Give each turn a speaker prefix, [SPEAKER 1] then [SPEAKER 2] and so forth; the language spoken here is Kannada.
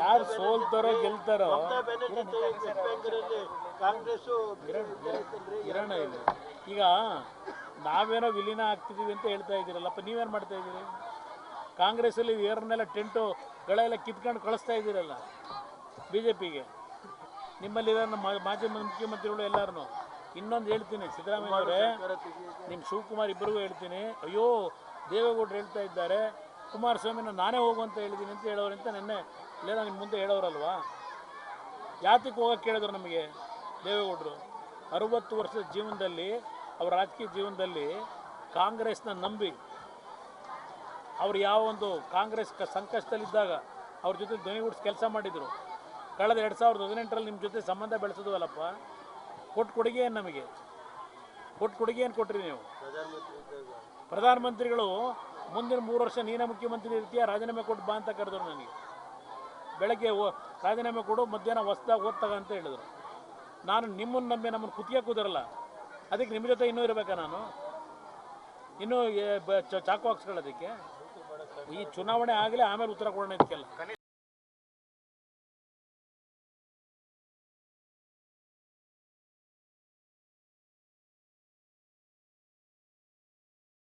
[SPEAKER 1] ಯಾರು ಸೋಲ್ತಾರೋ ಗೆಲ್ತಾರೋ ಇರೋಣ ಇಲ್ಲಿ. ಈಗ ನಾವೇನೋ ವಿಲೀನ ಆಗ್ತಿದ್ದೀವಿ ಅಂತ ಹೇಳ್ತಾ ಇದ್ದೀರಲ್ಲಪ್ಪ, ನೀವೇನು ಮಾಡ್ತಾ ಇದ್ದೀರಿ? ಕಾಂಗ್ರೆಸ್ಸಲ್ಲಿ ಏರ್ನೆಲ್ಲ ಟೆಂಟುಗಳೆಲ್ಲ ಕಿತ್ಕೊಂಡು ಕಳಿಸ್ತಾ ಇದ್ದೀರಲ್ಲ ಬಿ ಜೆ ಪಿಗೆ. ನಿಮ್ಮಲ್ಲಿರೋ ಮಾಜಿ ಮುಖ್ಯಮಂತ್ರಿಗಳು ಎಲ್ಲರೂ. ಇನ್ನೊಂದು ಹೇಳ್ತೀನಿ, ಸಿದ್ದರಾಮಯ್ಯ ಅವರೇ, ನಿಮ್ಮ ಶಿವಕುಮಾರ್ ಇಬ್ಬರಿಗೂ ಹೇಳ್ತೀನಿ, ಅಯ್ಯೋ ದೇವೇಗೌಡರು ಹೇಳ್ತಾ ಇದ್ದಾರೆ ಕುಮಾರಸ್ವಾಮಿನ ನಾನೇ ಹೋಗು ಅಂತ ಹೇಳಿದ್ದೀನಿ ಅಂತ ಹೇಳೋರಂತ ನೆನ್ನೆ ಇಲ್ಲೇನೋ ನಿಮ್ಮ ಮುಂದೆ ಹೇಳೋರಲ್ವಾ? ಯಾತಕ್ಕೆ ಹೋಗೋಕ್ಕೆ ಕೇಳಿದ್ರು ನಮಗೆ ದೇವೇಗೌಡರು? 60 ವರ್ಷದ ಜೀವನದಲ್ಲಿ, ಅವರ ರಾಜಕೀಯ ಜೀವನದಲ್ಲಿ ಕಾಂಗ್ರೆಸ್ನ ನಂಬಿ ಅವ್ರು ಯಾವ ಒಂದು ಕಾಂಗ್ರೆಸ್ ಸಂಕಷ್ಟದಲ್ಲಿದ್ದಾಗ ಅವ್ರ ಜೊತೆ ಧ್ವನಿಗೂಡಿಸಿ ಕೆಲಸ ಮಾಡಿದರು. ಕಳೆದ 2018ರಲ್ಲಿ ನಿಮ್ಮ ಜೊತೆ ಸಂಬಂಧ ಬೆಳೆಸಿದ್ವಲ್ಲಪ್ಪ. ಕೊಟ್ಟು ಕೊಡುಗೆ ಏನು ನಮಗೆ? ಕೊಟ್ಟು ಕೊಡುಗೆ ಏನು ಕೊಟ್ರಿ ನೀವು? ಪ್ರಧಾನಮಂತ್ರಿಗಳು ಮುಂದಿನ 3 ವರ್ಷ ನೀನೇ ಮುಖ್ಯಮಂತ್ರಿ ಇರ್ತೀಯ, ರಾಜೀನಾಮೆ ಕೊಟ್ಟು ಬಾ ಅಂತ ಕರೆದ್ರು ನನಗೆ. ಬೆಳಗ್ಗೆ ರಾಜೀನಾಮೆ ಕೊಡು, ಮಧ್ಯಾಹ್ನ ಹೊಸ್ದಾಗಿ ಓದ್ತಾಗ ಅಂತ ಹೇಳಿದ್ರು. ನಾನು ನಿಮ್ಮನ್ನು ನಂಬಿ ನಮ್ಮನ್ನು ಕುತ್ತಿಗೆ ಕೂದಿರಲ್ಲ, ಅದಕ್ಕೆ ನಿಮ್ಮ ಜೊತೆ ಇನ್ನೂ ಇರಬೇಕಾ? ನಾನು ಇನ್ನೂ ಚಾಕು ಹಾಕ್ಸ್ಕೊಳ್ಳೋದಕ್ಕೆ? ಈ ಚುನಾವಣೆ ಆಗಲಿ, ಆಮೇಲೆ ಉತ್ತರ ಕೊಡೋಣ ಇದಕ್ಕೆಲ್ಲ.